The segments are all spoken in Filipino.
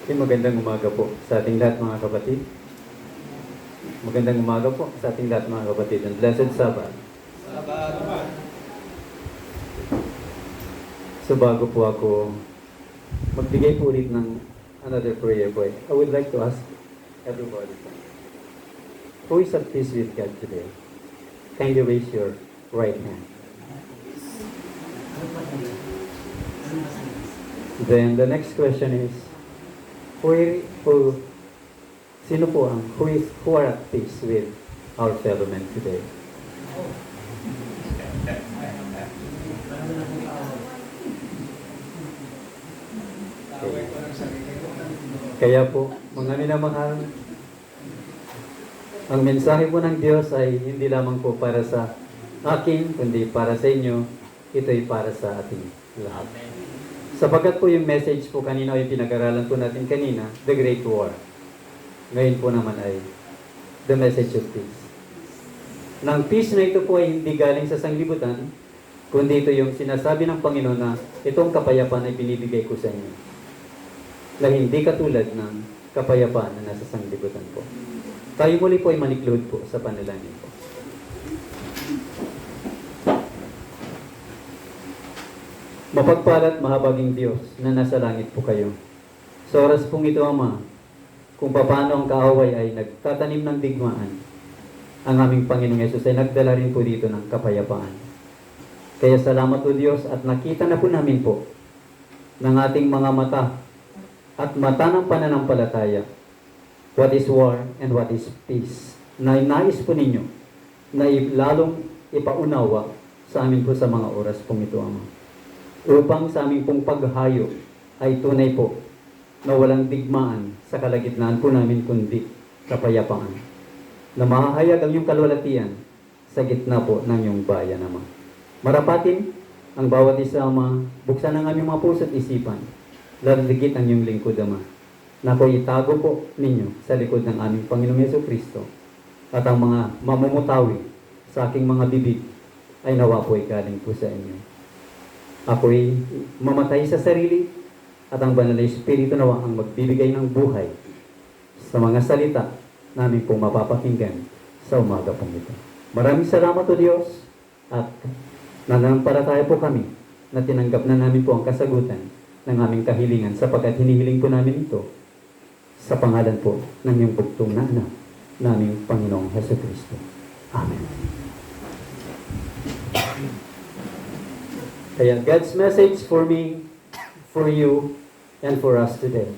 Magandang umaga po sa ating lahat mga kapatid. Magandang umaga po sa ating lahat mga kapatid. And blessed Sabbath. So bago po ako magbigay po ulit ng another prayer po, I would like to ask everybody, who is at peace with God today? Kindly raise your right hand. Then the next question is, who are at peace with our fellow men today? Okay. Kaya po, mga minamahal, ang mensahe po ng Diyos ay hindi lamang po para sa akin, kundi para sa inyo. Ito'y para sa ating lahat. Sapagat po yung message po kanina, yung pinag-aralan po natin kanina, the Great War. Ngayon po naman ay the message of peace. Nang peace na ito po ay hindi galing sa sanglibutan, kundi ito yung sinasabi ng Panginoon na itong kapayapaan ay binibigay ko sa inyo. Na hindi katulad ng kapayapaan na nasa sanglibutan po. Tayo muli po ay maniklod po sa panalangin po. Mapagpalat mahabaging Diyos na nasa langit po kayo. Sa oras pong ito, Ama, kung paano ang kaaway ay nagtatanim ng digmaan, ang aming Panginoong Yesus ay nagdala rin po dito ng kapayapaan. Kaya salamat po Diyos at nakita na po namin po ng ating mga mata at mata ng pananampalataya what is war and what is peace. Na nais po ninyo na lalong ipaunawa sa amin po sa mga oras pong ito, Ama. Upang sa aming pong paghayo ay tunay po na walang digmaan sa kalagitnaan po namin kundi kapayapaan. Na mahahayag ang iyong kalwalatian sa gitna po ng iyong bayan, Ama. Marapatin ang bawat isa, Ama. Buksan ang aming mga puso at isipan. Laligit ang iyong lingkod, Ama. Na po itago po ninyo sa likod ng aming Panginoong Jesucristo. At ang mga mamumutawi sa aking mga bibig ay nawa po galing po sa inyo. Ako'y mamatay sa sarili at ang banal na Espiritu nawa ang magbibigay ng buhay sa mga salita namin pong mapapakinggan sa umaga pong ito. Maraming salamat o Diyos at nananampalataya po kami na tinanggap na namin po ang kasagutan ng aming kahilingan sapagkat hinihiling po namin ito sa pangalan po ng iyong bugtong na anak naming Panginoong Jesucristo. Amen. Kaya God's message for me, for you, and for us today.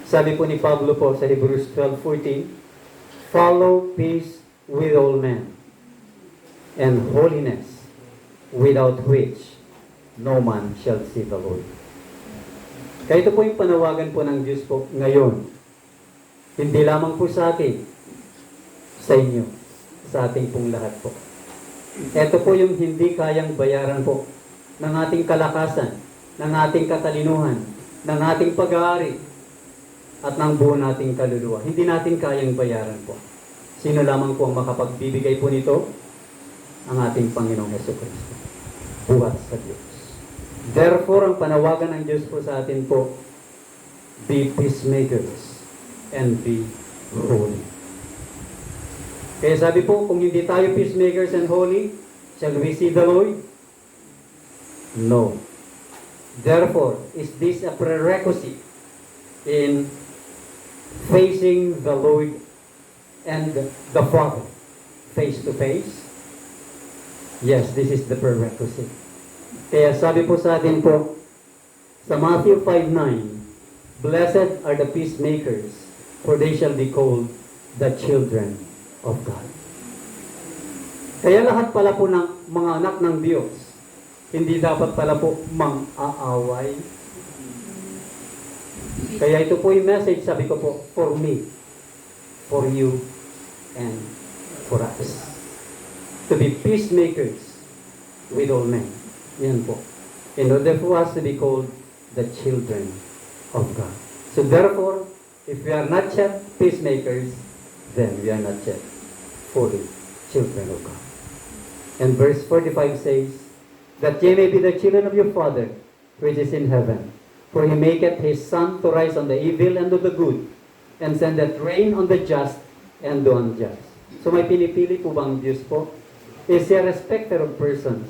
Sabi po ni Pablo po sa Hebrews 12:14, follow peace with all men, and holiness, without which no man shall see the Lord. Kaya ito po yung panawagan po ng Diyos po ngayon. Hindi lamang po sa atin, sa inyo, sa ating pong lahat po. Ito po yung hindi kayang bayaran po ng ating kalakasan, ng ating katalinuhan, ng ating pag-aari, at ng buo nating kaluluwa. Hindi natin kayang bayaran po. Sino lamang po ang makapagbibigay po nito? Ang ating Panginoong Jesucristo. Buhat sa Diyos. Therefore, ang panawagan ng Diyos po sa atin po, be peacemakers and be holy. Kaya sabi po, kung hindi tayo peacemakers and holy, shall we see the Lord? No. Therefore, is this a prerequisite in facing the Lord and the Father face to face? Yes, this is the prerequisite. Kaya sabi po sa atin po, sa Matthew 5:9, blessed are the peacemakers, for they shall be called the children of God. Kaya lahat pala po ng mga anak ng Diyos, hindi dapat pala po mang-aaway. Kaya ito po yung message, sabi ko po, for me, for you, and for us. To be peacemakers with all men. Yan po. In order for us to be called the children of God. So therefore, if we are not yet peacemakers, then we are not yet fully children of God. And verse 45 says, that ye may be the children of your Father, which is in heaven. For he maketh his sun to rise on the evil and on the good, and sendeth rain on the just and the unjust. So may pinipili po bang Diyos po? Is he a respecter of persons,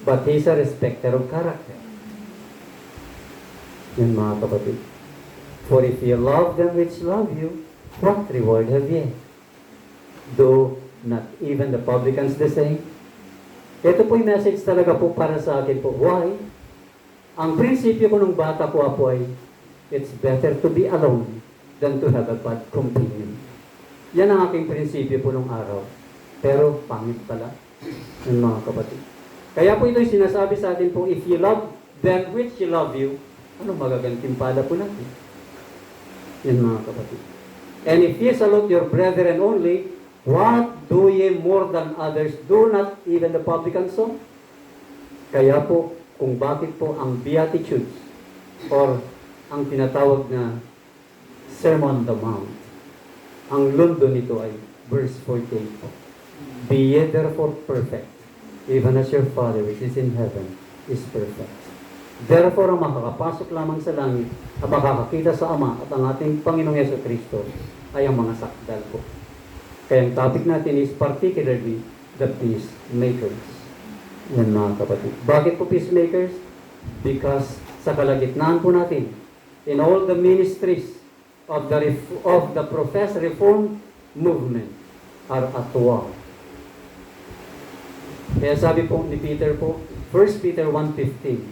but he is a respecter of character. Yan mga kapatid. For if you love them which love you, what reward have ye? Do not even the publicans the same? Ito po yung message talaga po para sa akin po. Why? Ang prinsipyo ko nung bata po ay, it's better to be alone than to have a bad companion. Yan ang aking prinsipyo po nung araw. Pero pangit pala ng mga kapatid. Kaya po ito yung sinasabi sa atin po, if you love them which you love you, ano magagantimpala po natin? Yan mga kapatid. And if ye salute your brethren only, what do ye more than others? Do not even the publicans so? Kaya po, kung bakit po ang Beatitudes or ang tinatawag na Sermon on the Mount, ang lundo nito ay verse 48 po. Be ye therefore perfect, even as your Father which is in heaven is perfect. Therefore, ang makakapasok lamang sa langit at makakakita sa Ama at ang ating Panginoong Yesu-Kristo ay ang mga sakdal po. Kaya ang topic natin is particularly the peacemakers. Yan mga kapatid. Bakit po peacemakers? Because sa kalagitnaan po natin, in all the ministries of the professed reform movement are at war. Kaya sabi po ni Peter po, 1 Peter 1:15,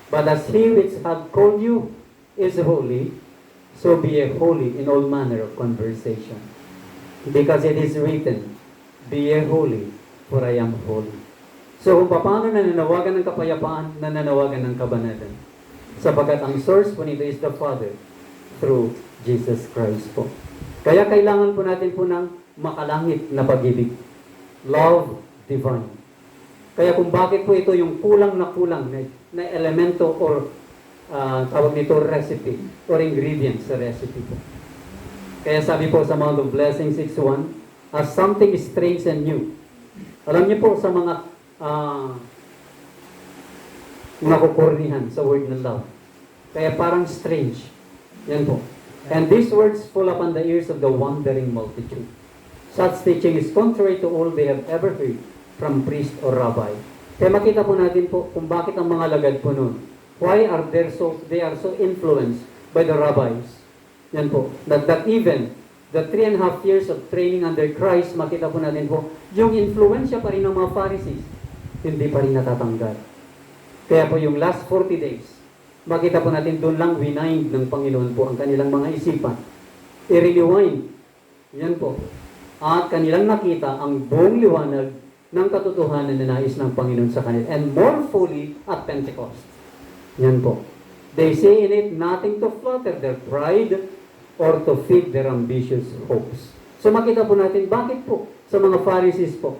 but as he which hath called you is holy, so be ye holy in all manner of conversation. Because it is written, be ye holy, for I am holy. So kung paano nananawagan ng kapayapaan, nananawagan ng kabanatan. Sapagkat ang source po nito is the Father through Jesus Christ po. Kaya kailangan po natin po ng makalangit na pag-ibig. Love divine. Kaya kung bakit po ito yung kulang na elemento or tawag nito recipe or ingredients sa recipe po. Kaya sabi po sa Mount of Blessing 6.1, as something strange and new. Alam niyo po sa mga nakukurnihan sa word ng love. Kaya parang strange. Yan po. And these words fall upon the ears of the wondering multitude. Such teaching is contrary to all they have ever heard from priest or rabbi. Kaya makita po natin po kung bakit ang mga lagad po noon. Why are they so influenced by the rabbis? Yan po. That even the 3.5 years of training under Christ, makita po natin po, yung influensya pa rin ng mga Pharisees, hindi pa rin natatanggal. Kaya po yung last 40 days, makita po natin doon lang winind ng Panginoon po ang kanilang mga isipan. I-rewind. Yan po. At kanilang nakita ang buong liwanag ng katotohanan na nais ng Panginoon sa kanila. And more fully at Pentecost. Yan po. They say in it nothing to flatter their pride or to feed their ambitious hopes. So makita po natin, bakit po sa mga Pharisees po,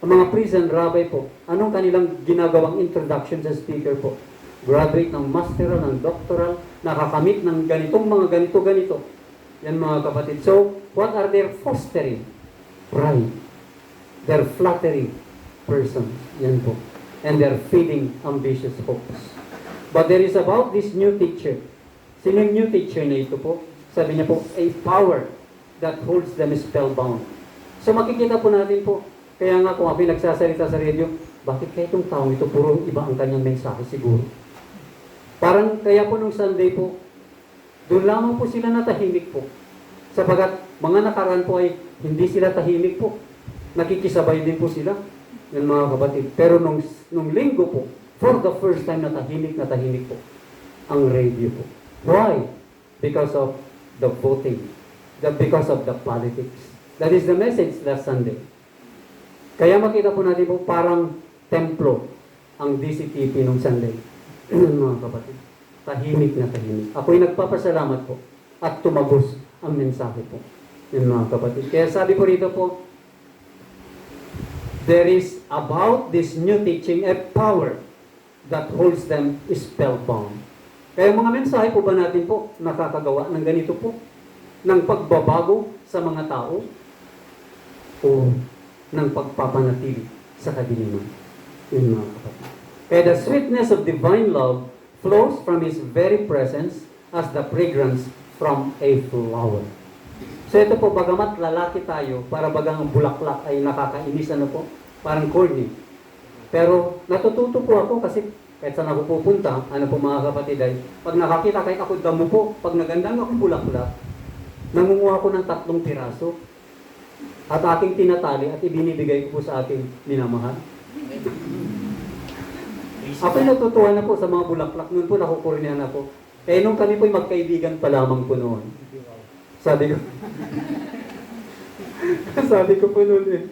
ang mga priest and rabbi po, anong kanilang ginagawang introduction sa speaker po? Graduate ng masteral, ng doctoral, nakakamit ng ganitong mga ganito-ganito. Yan mga kapatid. So, what are they fostering? Pride. They're flattering persons. Yan po. And they're feeding ambitious hopes. But there is about this new teacher. Sino yung new teacher na ito po? Sabi niya po, a power that holds them spellbound. So makikita po natin po, kaya nga kung ako nagsasalita sa radio, bakit kaya itong taong ito, puro iba ang kanyang mensahe siguro? Parang kaya po nung Sunday po, doon lamang po sila natahimik po. Sapagat mga nakaraan po ay hindi sila tahimik po. Nakikisabay din po sila ng mga kapatid. Pero nung linggo po, for the first time natahimik po ang radio po. Why? Because of the voting. Because of the politics. That is the message last Sunday. Kaya makita po natin po parang templo ang DCTP nung Sunday. Mga kapatid. Tahimik na tahimik. Ako'y nagpapasalamat po at tumagos ang mensahe po. Yung mga kapatid. Kaya sabi po rito po, there is about this new teaching a power that holds them spellbound. Kaya mga mensahe po ba natin po nakakagawa ng ganito po? Ng pagbabago sa mga tao? O ng pagpapanatili sa kadiliman? Yun mga kapatid. Kaya the sweetness of divine love flows from His very presence as the fragrance from a flower. So ito po, bagamat lalaki tayo, para bagang ang bulaklak ay nakakainis, parang corny. Pero natututo po ako kasi kahit saan ako pupunta, mga kapatid ay, pag nakakita kahit ako damo po, pag nagandang akong bulaklak, nangunguha ko ng 3 piraso at aking tinatali at ibinibigay ko po sa aking minamahal. Ako'y natutuwa na po sa mga bulaklak. Noon po nakukurnihan ako. Eh nung kami po'y magkaibigan pa lamang po noon. Sabi ko, sabi ko po noon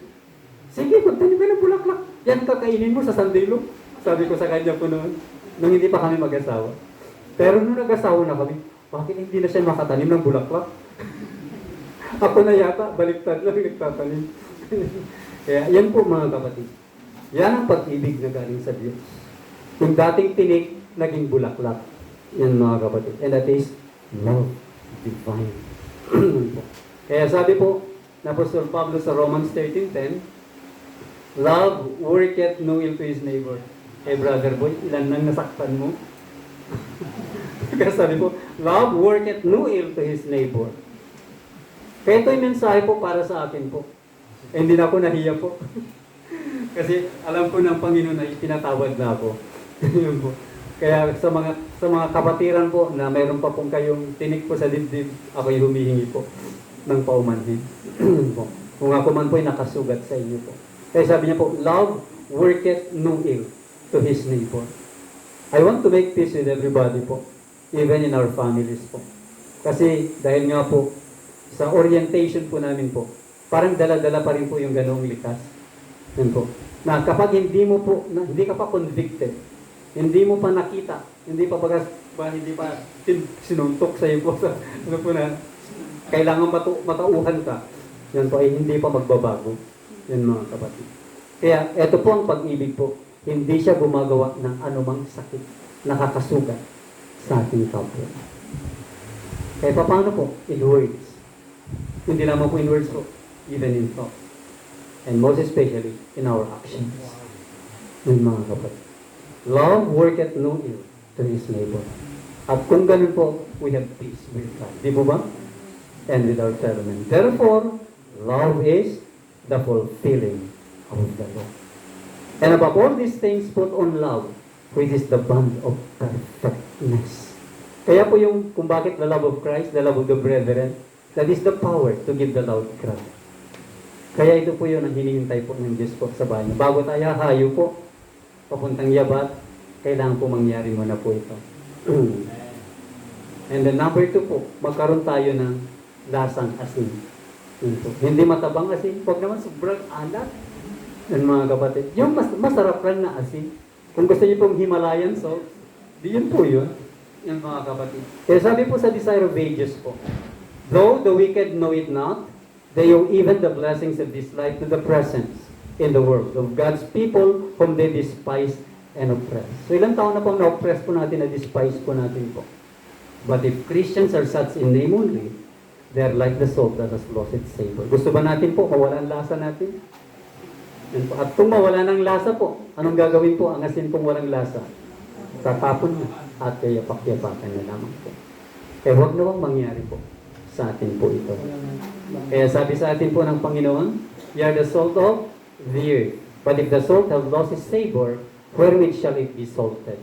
sige, magtanim ka ng bulaklak. Yan kakainin mo sa sandilo. Sabi ko sa kanya po noon, nung hindi pa kami mag-asawa. Pero nung nag-asawa na kami, bakit hindi na siya makatanim ng bulaklak? Ako na yata, baliktad lang nagtatanim. Kaya yan po mga kapatid. Yan ang pag-ibig na galing sa Diyos. Yung dating tinik, naging bulaklak. Yan mga kapatid. And that is love divine. Kaya sabi po, na Apostol Pablo sa Romans 13:10, love worketh no ill to his neighbor. Eh brother boy, ilan nang nasaktan mo? Kaya sabi po, love worketh no ill to his neighbor. Kaya ito'y mensahe po para sa akin po. Eh, hindi na ako nahiya po. Kasi alam ko ng Panginoon ay pinatawad na ako. Yun po. Kaya sa mga kapatiran po na mayroon pa pong kayong tinik po sa dibdib, ako'y humihingi po ng paumanhin. Kung ako man po'y nakasugat sa inyo po. Kaya sabi niya po, love worketh no ill to his neighbor. I want to make peace with everybody po, even in our families po. Kasi dahil nga po, sa orientation po namin po, parang dala-dala pa rin po yung ganoong likas. Yun po. Na kapag hindi ka pa convicted, hindi mo pa nakita, hindi pa sinuntok sa iyo po sa kailangan matauhan ka. Yan po ay hindi pa magbabago. Yan mga kapatid. Kaya ito po ang pag-ibig po. Hindi siya gumagawa ng anumang sakit, nakakasugat sa ating kapwa. Kaya paano po? In words. Hindi naman po in words po, even in thought. And most especially, in our actions. Yan mga kapatid. Love worketh no ill to his neighbor. At kung ganun po, we have peace with God. Di po ba? And with our fellow men. Therefore, love is the fulfilling of the law. And above all these things, put on love, which is the bond of perfectness. Kaya po yung kung bakit the love of Christ, the love of the brethren, that is the power to give the loud cry. Kaya ito po yun ang hinihintay po ng Diyos po sa bahay. Bago tayo hayo po, papuntang yabat, kailangan po mangyari muna po ito. And then number 2 po, magkaroon tayo ng lasang asin. Hindi matabang asin, huwag naman sobrang alat. Yan mga kapatid. Yung masarap lang na asin. Kung gusto niyo pong Himalayan salt, di yun po yun. Yan mga kapatid. Kaya sabi po sa Desire of Ages po, though the wicked know it not, they owe even the blessings of this life to the presence in the world of God's people whom they despise and oppress. So ilang taon na pong na-oppress po natin, na-despise po natin po. But if Christians are such in name only, they are like the salt that has lost its savor. Gusto ba natin po mawala ang lasa natin? At kung mawala ng lasa po, anong gagawin po? Ang asin pong walang lasa. Tatapon na at yapak-yapakan na lamang po. Kaya huwag na bang mangyari po sa atin po ito. Kaya sabi sa atin po ng Panginoon, you are the salt of the earth. But if the salt have lost its savor, wherewith shall it be salted?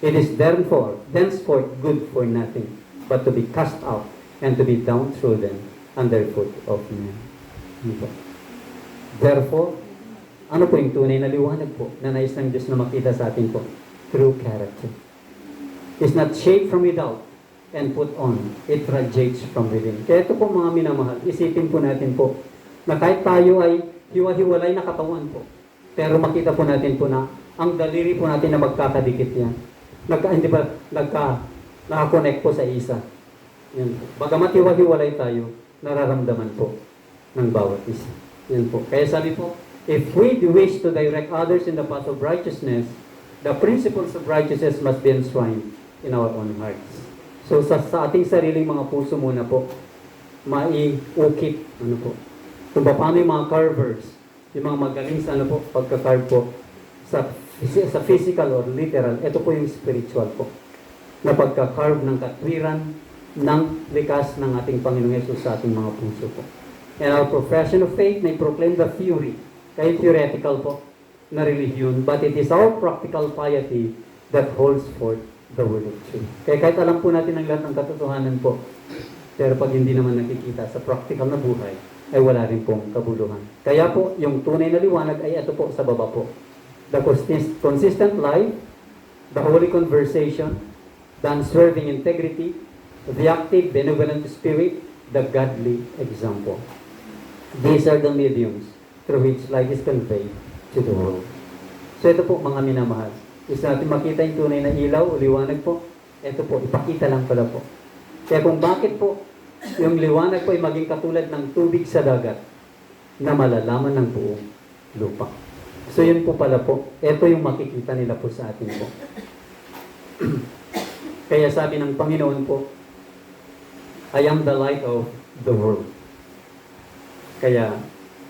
It is therefore, thenceforth good for nothing, but to be cast out and to be downtrodden underfoot of men. Therefore, ano po yung tunay na liwanag po na nais ng Diyos na makita sa atin po? True character. It's not shaped from without and put on. It radiates from within. Kaya ito po mga minamahal, isipin po natin po na kahit tayo ay hiwa-hiwalay na katawan po, pero makita po natin po na ang daliri po natin na magkakadikit yan. Nakakonect po sa isa. Yan po. Bagamat hiwa-hiwalay tayo, nararamdaman po ng bawat isa. Yan po. Kaya sabi po, if we wish to direct others in the path of righteousness, the principles of righteousness must be enshrined in our own hearts. So sa ating sariling mga puso muna po, maiukit, kung paano yung mga carvers, yung mga magaling sa pagka-carve po, sa physical or literal, ito po yung spiritual po. na pagka-carve ng katwiran ng likas ng ating Panginoong Yesus sa ating mga puso po. And our profession of faith may proclaim the theory, kahit theoretical po, na religion, but it is our practical piety that holds forth the word of truth. Kaya kahit alam po natin ang lahat ng katotohanan po, pero pag hindi naman nakikita sa practical na buhay, ay wala rin pong kabuluhan. Kaya po, yung tunay na liwanag ay ito po sa baba po. The consistent life, the holy conversation, the unswerving integrity, the active, benevolent spirit, the godly example. These are the mediums through which light is conveyed to the world. So ito po mga minamahal. Isa natin makita yung tunay na ilaw o liwanag po. Ito po, ipakita lang pala po. Kaya kung bakit po yung liwanag po ay maging katulad ng tubig sa dagat na malalaman ng buong lupa. So yun po pala po. Ito yung makikita nila po sa atin po. Kaya sabi ng Panginoon po, I am the light of the world. Kaya,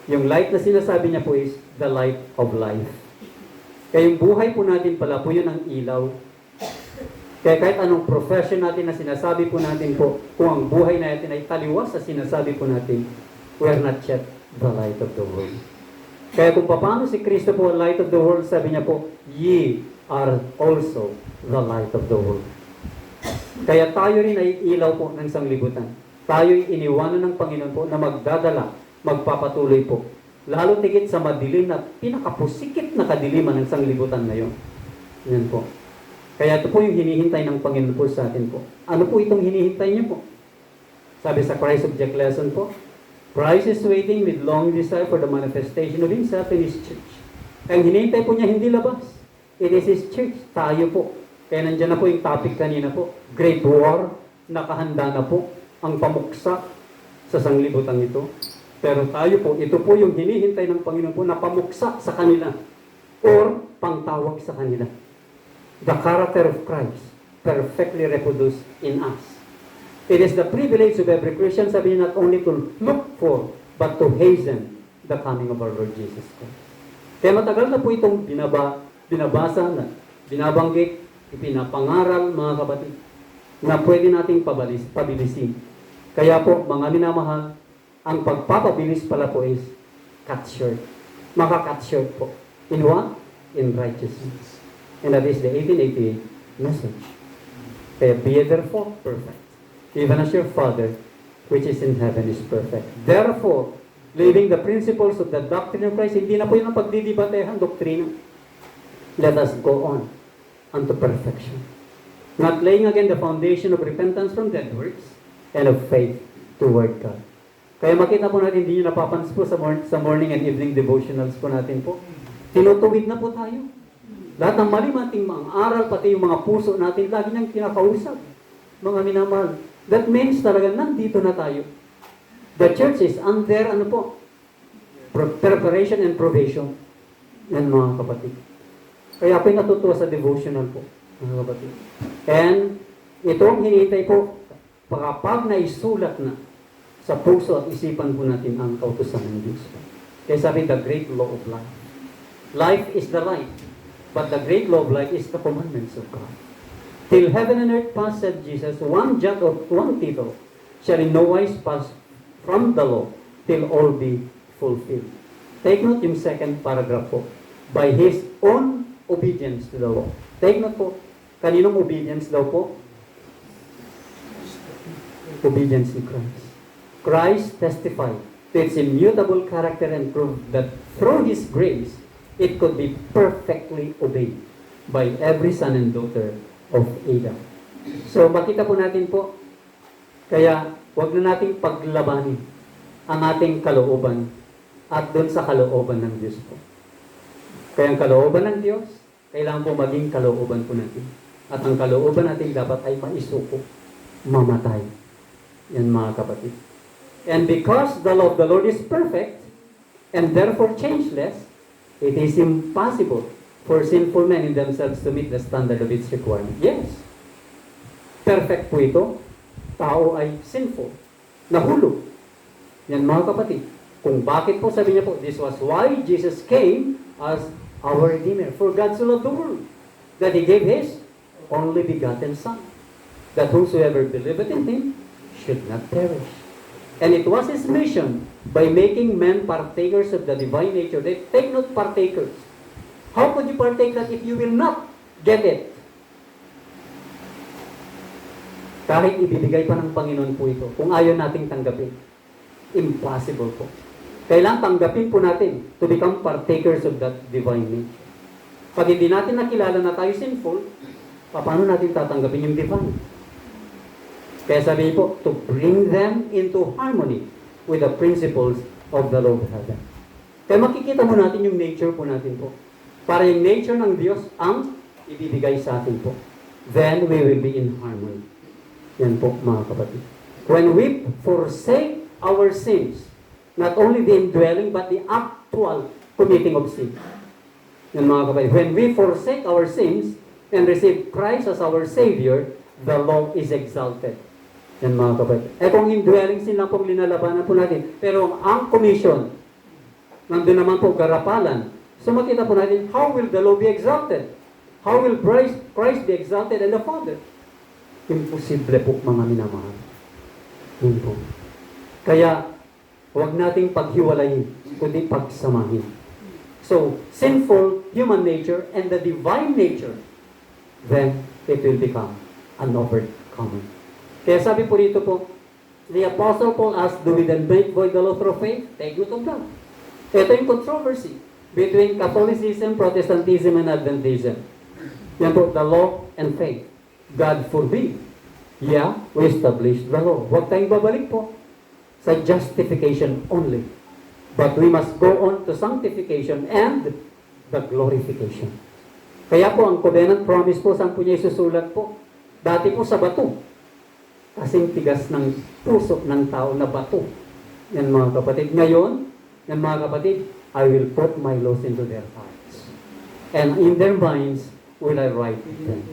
yung light na sinasabi niya po is the light of life. Kaya yung buhay po natin pala po yun ang ilaw. Kaya kahit anong profession natin na sinasabi po natin po, kung ang buhay natin ay taliwas sa sinasabi po natin, we are not yet the light of the world. Kaya kung paano si Kristo po light of the world, sabi niya po, ye are also the light of the world. Kaya tayo rin ay ilaw po ng sanglibutan. Tayo'y iniwanan ng Panginoon po na magdadala, magpapatuloy po. Lalo tigit sa madilim na pinakapusikit na kadiliman ng sanglibutan ngayon. Yan po. Kaya ito po yung hinihintay ng Panginoon po sa atin po. Ano po itong hinihintay niya po? Sabi sa Christ Object Lesson po, Christ is waiting with long desire for the manifestation of Himself in His church. Ang hinihintay po niya hindi labas. It is His church. Tayo po. Kaya nandiyan na po yung topic kanina po. Great War. Nakahanda na po ang pamuksa sa sanglibutan ito. Pero tayo po, ito po yung hinihintay ng Panginoon po na pamuksa sa kanila or pangtawag sa kanila. The character of Christ perfectly reproduced in us. It is the privilege of every Christian, sabi niya, not only to look for, but to hasten the coming of our Lord Jesus Christ. Kaya matagal na po itong binabasa na, binabanggit, ipinapangaral, mga kapatid, na pwede nating pabilisin. Kaya po, mga minamahal, ang pagpapabilis pala po is cut short. Maka-cut short po. In what? In righteousness. And that is the 1888 message. Kaya be ye therefore perfect, even as your Father which is in heaven is perfect. Therefore, living the principles of the doctrine of Christ, hindi na po yun ang pagdidibatehan, doktrina. Let us go on unto perfection. Not laying again the foundation of repentance from dead works and of faith toward God. Kaya makita po natin, hindi nyo napapansin po sa morning and evening devotionals po natin po. Tinutuwid na po tayo. Lahat ng malimating mga aral, pati yung mga puso natin, lagi niyang kinakausap. Mga minamahal. That means talaga nandito na tayo. The church is under, preparation and probation. Yan mga kapatid. Kaya ako'y natutuwa sa devotional po, mga kapatid. And itong hinihintay po, kapag naisulat na sa puso at isipan po natin ang kautusan ng Diyos. Kaya sabi, the great law of life. Life is the light, but the great law of life is the commandments of God. Till heaven and earth pass, said Jesus, one jot or one tittle shall in no wise pass from the law till all be fulfilled. Take note yung second paragraph po. By His own obedience to the law. Take note po, kaninong obedience daw po? Obedience in Christ. Christ testified to its immutable character and proved that through His grace, it could be perfectly obeyed by every son and daughter of Adam. So, makita po natin po, kaya huwag na nating paglabanin ang ating kalooban at doon sa kalooban ng Diyos po. Kaya ang kalooban ng Diyos, kailangan po maging kalooban po natin. At ang kalooban natin dapat ay maisuko, mamatay. Yan mga kapatid. And because the law of the Lord is perfect, and therefore changeless, it is impossible for sinful men in themselves to meet the standard of its requirement. Yes. Perfect po ito. Tao ay sinful. Nahulog. Yan mga kapatid. Kung bakit po, sabi niya po, this was why Jesus came as our Redeemer. For God so loved the world, that He gave His only begotten Son. that whosoever believeth in him should not perish. And it was his mission, by making men partakers of the divine nature. They take not partakers. How could you partake that if you will not get it? Kahit ibibigay pa ng Panginoon po ito, kung ayaw nating tanggapin, impossible po. Kailangan tanggapin po natin to become partakers of that divine nature. Pag hindi natin nakilala na tayo sinful, paano natin tatanggapin yung divine? Kaya sabi po, to bring them into harmony with the principles of the law of heaven. Kaya makikita mo natin yung nature po natin po. Para yung nature ng Diyos ang ibibigay sa atin po. Then we will be in harmony. Yan po, mga kapatid. When we forsake our sins, not only the indwelling, but the actual committing of sin. Yan, mga kapatid. When we forsake our sins and receive Christ as our Savior, the law is exalted. Yan, mga kapatid. Kung indwelling sin lang pong linalabanan po natin. Pero ang commission, nandun naman po garapalan. So makita po natin, how will the law be exalted? How will Christ be exalted and the Father? Imposible po, mga minamahal. Yun po. Kaya, huwag nating paghiwalayin, kundi pagsamahin. So, sinful human nature and the divine nature, then it will become an overcomer. Kaya sabi po dito po, the Apostle Paul asked, do we then make void the law through faith? Take note of that. Ito yung controversy between Catholicism, Protestantism, and Adventism. Yan po, the law and faith. God forbid. Yeah, we established the law. Huwag tayong babalik po sa justification only. But we must go on to sanctification and the glorification. Kaya po, ang covenant promise po, saan po niya isusulat po? Dati po sa bato. Kasing tigas ng puso ng tao na bato. Yan, mga kapatid. Ngayon, yan, mga kapatid, I will put my laws into their hearts. And in their minds will I write them.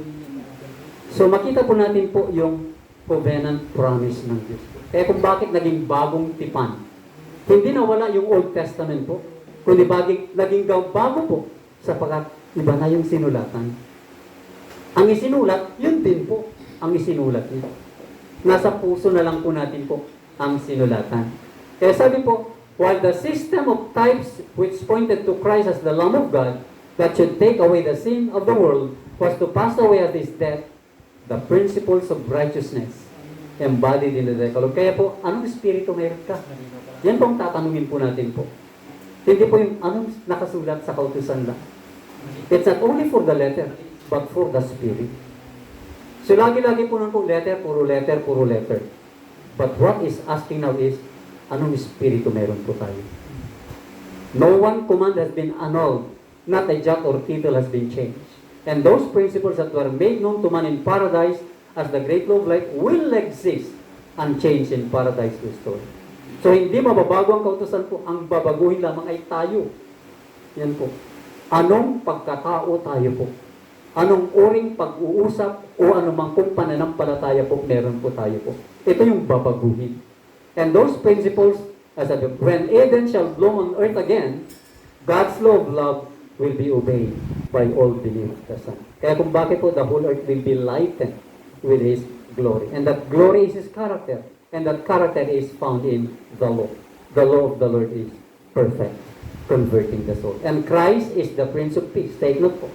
So makita po natin po yung covenant promise ng Diyos. Kaya kung bakit naging bagong tipan. Hindi nawala yung Old Testament po, kundi naging bago po sapagkat iba na yung sinulatan. Ang isinulat, yun din po ang isinulat niya. Nasa puso na lang po natin po ang sinulatan. Kaya sabi po, while the system of types which pointed to Christ as the Lamb of God that should take away the sin of the world was to pass away at His death, the principles of righteousness embodied in the Decalogue. Kaya po, anong espiritu meron ka? Yan po ang tatanungin po natin po. Hindi po yung anong nakasulat sa kautusan lang. It's not only for the letter, but for the spirit. So lagi-lagi po nang po letter, puro letter, puro letter. But what is asking now is, anong espiritu meron po tayo? No one command has been annulled, not a jot or tittle has been changed. And those principles that were made known to man in paradise as the great law of life will exist unchanged in paradise restored. So hindi mababago ang kautusan po, ang babaguhin lamang ay tayo. Yan po. Anong pagkatao tayo po? Anong uring pag-uusap o anumang kung pananampalataya po meron po tayo po? Ito yung babaguhin. And those principles, as I said, when Eden shall bloom on earth again, God's law of love will be obeyed by all beneath the sun. Kaya kung bakit po the whole earth will be lightened with His glory. And that glory is His character. And that character is found in the law. The law of the Lord is perfect, converting the soul. And Christ is the Prince of Peace. Take note po.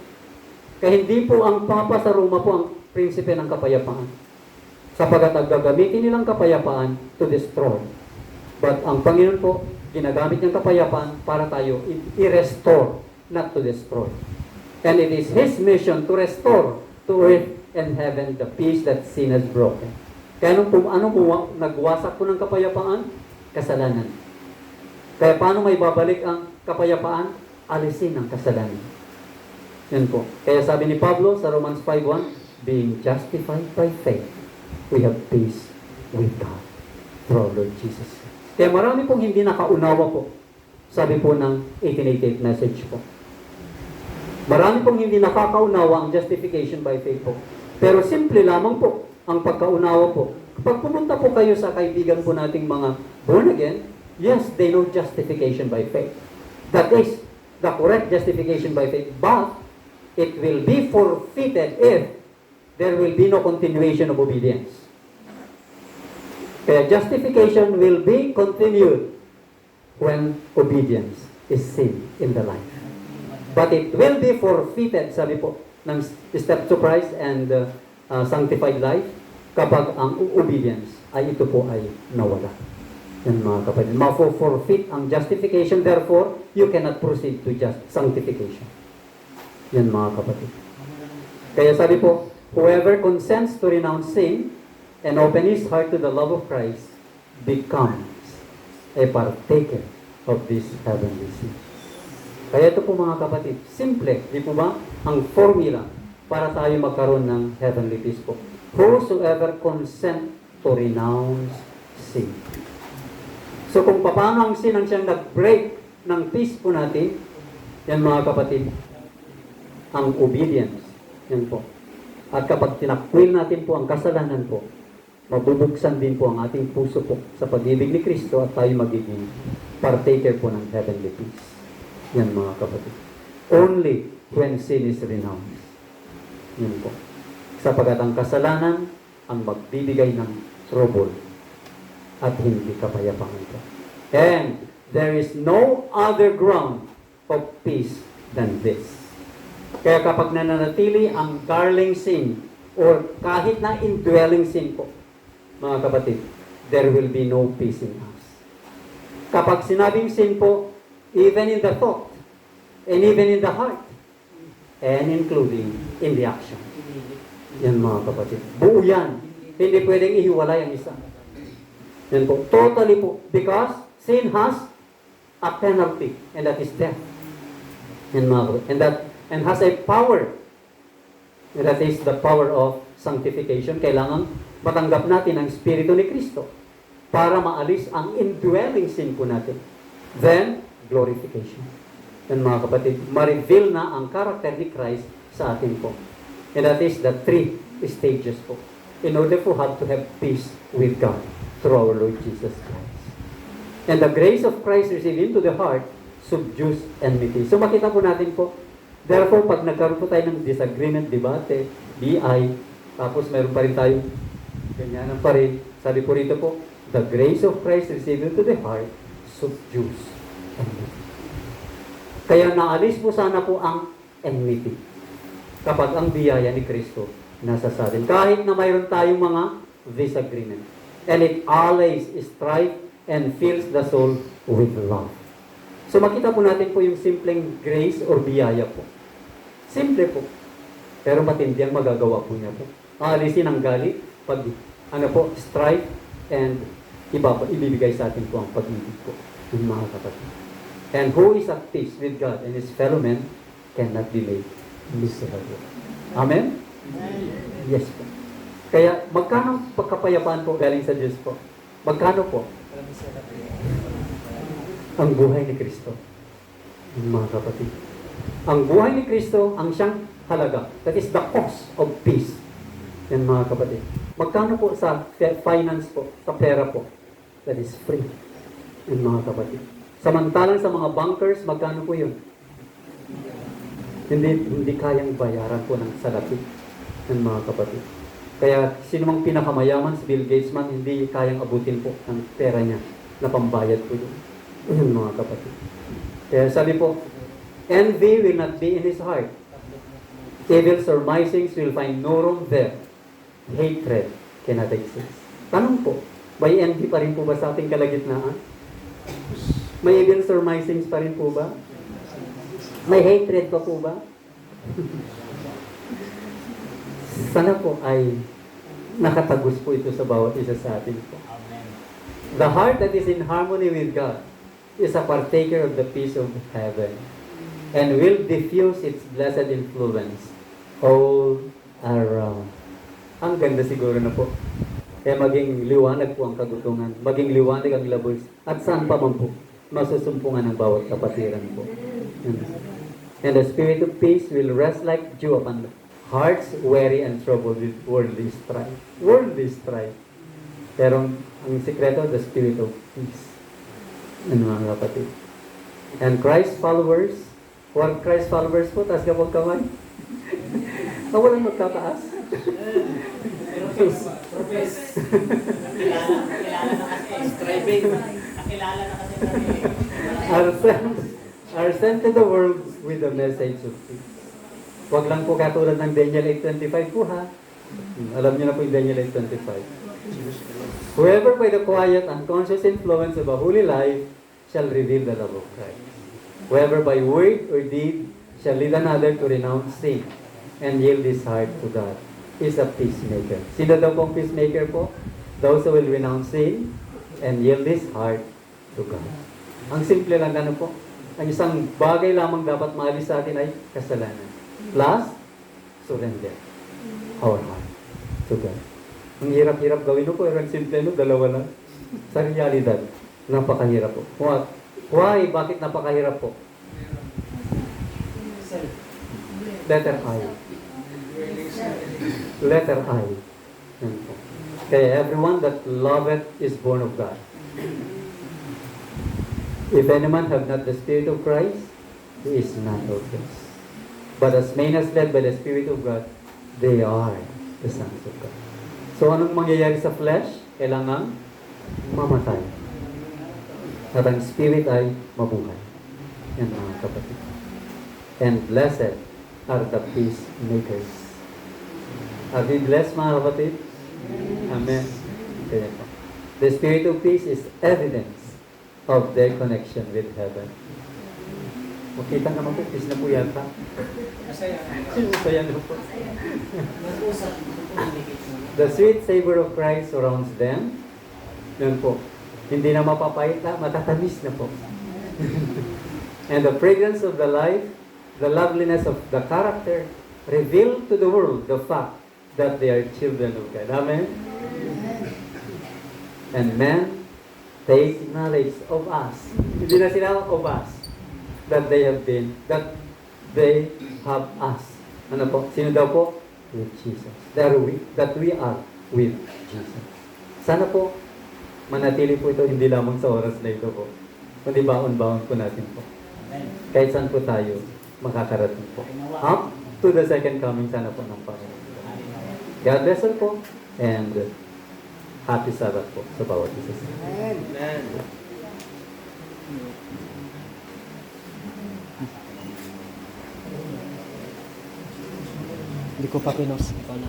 Kaya hindi po ang Papa sa Roma po ang prinsipe ng kapayapaan. Sapagat ang gagamitin nilang kapayapaan to destroy. But ang Panginoon po, ginagamit niyang kapayapaan para tayo i-restore, not to destroy. And it is His mission to restore to earth and heaven the peace that sin has broken. Kaya nagwasak po ng kapayapaan? Kasalanan. Kaya paano may babalik ang kapayapaan? Alisin ang kasalanan. Yan po. Kaya sabi ni Pablo sa Romans 5:1, being justified by faith, we have peace with God through our Lord Jesus. Kaya marami pong hindi nakaunawa po. Sabi po ng 1888 message po. Marami pong hindi nakakaunawa ang justification by faith po. Pero simple lamang po ang pagkaunawa po. Kapag pumunta po kayo sa kaibigan po nating mga born again, yes, they know justification by faith. That is the correct justification by faith. But it will be forfeited if there will be no continuation of obedience. Kaya justification will be continued when obedience is seen in the life. But it will be forfeited, sabi po, ng step to Christ and sanctified life kapag ang obedience ay ito po ay nawala. Yan mga kapatid. Ma-forfeit ang justification, therefore, you cannot proceed to just sanctification. Yan mga kapatid. Kaya sabi po, whoever consents to renounce sin and open his heart to the love of Christ becomes a partaker of this heavenly seed. Kaya ito po mga kapatid, simple, di po ba? Ang formula para tayo magkaroon ng heavenly peace po. Whosoever consent to renounce sin. So kung paano ang sin ang siyang nag-break ng peace po natin, yan mga kapatid, ang obedience, yan po. At kapag tinakwil natin po ang kasalanan po, mabubuksan din po ang ating puso po sa pag-ibig ni Kristo at tayo magiging partaker po ng heavenly peace. Yan mga kapatid. Only when sin is renounced. Yan po. Sapagat ang kasalanan ang magbibigay ng trouble at hindi kapayapaan ito. And there is no other ground of peace than this. Kaya kapag nananatili ang darling sin or kahit na indwelling sin po, mga kapatid, there will be no peace in us. Kapag sinabing sin po, even in the thought, and even in the heart, and including in the action. Yan mga kapatid. Buo yan. Hindi pwedeng ihiwalay ang isa. Yan po. Totally po. Because sin has a penalty, and that is death. Yan mga kapatid. And has a power. And that is the power of sanctification. Kailangan matanggap natin ang Espiritu ni Kristo para maalis ang indwelling sin po natin. Then, glorification. Yan mga kapatid, ma-reveal na ang karakter ni Christ sa atin po. And that is the 3 stages po. In order for us to have peace with God through our Lord Jesus Christ. And the grace of Christ received into the heart subdues enmity. So makita po natin po, therefore pag nagkaroon po tayo ng disagreement, debate, BI, tapos meron pa rin tayo, ganyanan pa rin. Sabi po rito po, the grace of Christ received into the heart subdues enmity. Kaya naalis po sana po ang enmity kapag ang biyaya ni Kristo nasa sa atin. Kahit na mayroon tayong mga disagreement. And it allays strife and fills the soul with love. So makita po natin po yung simpleng grace or biyaya po. Simple po. Pero matindi ang magagawa po niya po. Aalisin ang galit, pag, strife, and ibibigay sa atin po ang pag-ibig po. Yung mga kapatid. And who is at peace with God and his fellow men cannot be made miserable. Amen? Yes po. Kaya magkano pagkapayapaan po galing sa Diyos po? Magkano po? Ang buhay ni Kristo. Mga kapatid. Ang buhay ni Kristo ang siyang halaga. That is the cost of peace. Yan mga kapatid. Magkano po sa finance po, sa pera po? That is free. Yan mga kapatid. Samantalang sa mga bankers, magkano po yun? Hindi kayang bayaran po ng salapi ng mga kapatid. Kaya sino mang pinakamayaman, si Bill Gates man, hindi kayang abutin po ng pera niya na pambayad po yun. Yun mga kapatid. Kaya sabi po, envy will not be in his heart. Evil surmisings will find no room there. Hatred cannot exist. Tanong po, may envy pa rin po ba sa ating kalagitnaan? May evil surmisings pa rin po ba? May hatred pa po ba? Sana po ay nakatagos po ito sa bawat isa sa atin po. The heart that is in harmony with God is a partaker of the peace of heaven and will diffuse its blessed influence all around. Ang ganda siguro na po. Kaya maging liwanag po ang kagutungan, maging liwanag ang labos, at saan pa man po masusumpungan ng bawat kapatiran po. And the spirit of peace will rest like dew upon hearts weary and troubled with worldly strife. Worldly strife. Pero ang sikreto, the spirit of peace. Ano mga kapatid? And Christ followers, what Christ followers po, taas kapag kamay. Walang magtataas. Profess. Nakilala na kasi. Striving. Nakilala na kasi kami. Are sent to the world with the message of peace. Huwag lang po katulad ng Daniel 8:25 po ha. Alam niyo na po yung Daniel 8:25. Whoever by the quiet and conscious influence of a holy life shall reveal the love of Christ. Whoever by word or deed shall lead another to renounce sin and yield his heart to God is a peacemaker. Sino daw pong peacemaker po? Those who will renounce sin and yield his heart to God. Ang simple lang ganun po. Ang isang bagay lamang dapat maalis sa atin ay kasalanan. Plus, surrender our heart to God. Ang hirap-hirap gawin po, pero ang simple dalawa lang. Sa realidad, napakahirap po. Why? Bakit napakahirap po? Letter I. Letter I. Yan po. Kaya everyone that loveth is born of God. If any man have not the Spirit of Christ, he is not of God. But as many as led by the Spirit of God, they are the sons of God. So anong mangyayari sa flesh? Kailangan mamatay. At ang Spirit ay mabuhay. Yan mga kapatid. And blessed are the peacemakers. Are we blessed mga kapatid? Amen. Kaya po. The Spirit of peace is evidence of their connection with heaven. Makita naman po, peace na po yata. Masaya. Masaya na po. Nag-usap. The sweet savor of Christ surrounds them. Yan po. Hindi na mapapait na, matatamis na po. And the fragrance of the life, the loveliness of the character, reveal to the world the fact that they are children of God. Amen? And men take knowledge of us. Hindi na sila of us. That they have us. Ano po? Sino daw po? With Jesus. That we are with Jesus. Sana po, manatili po ito hindi lamang sa oras na ito po. Kundi baon-baon po natin po. Kahit saan po tayo makakarating po. Up to the second coming sana po ng Panginoon. God bless us po. And happy Sabbath po sa bawat isa. Amen. Hindi ko pa pinos. Ikaw na.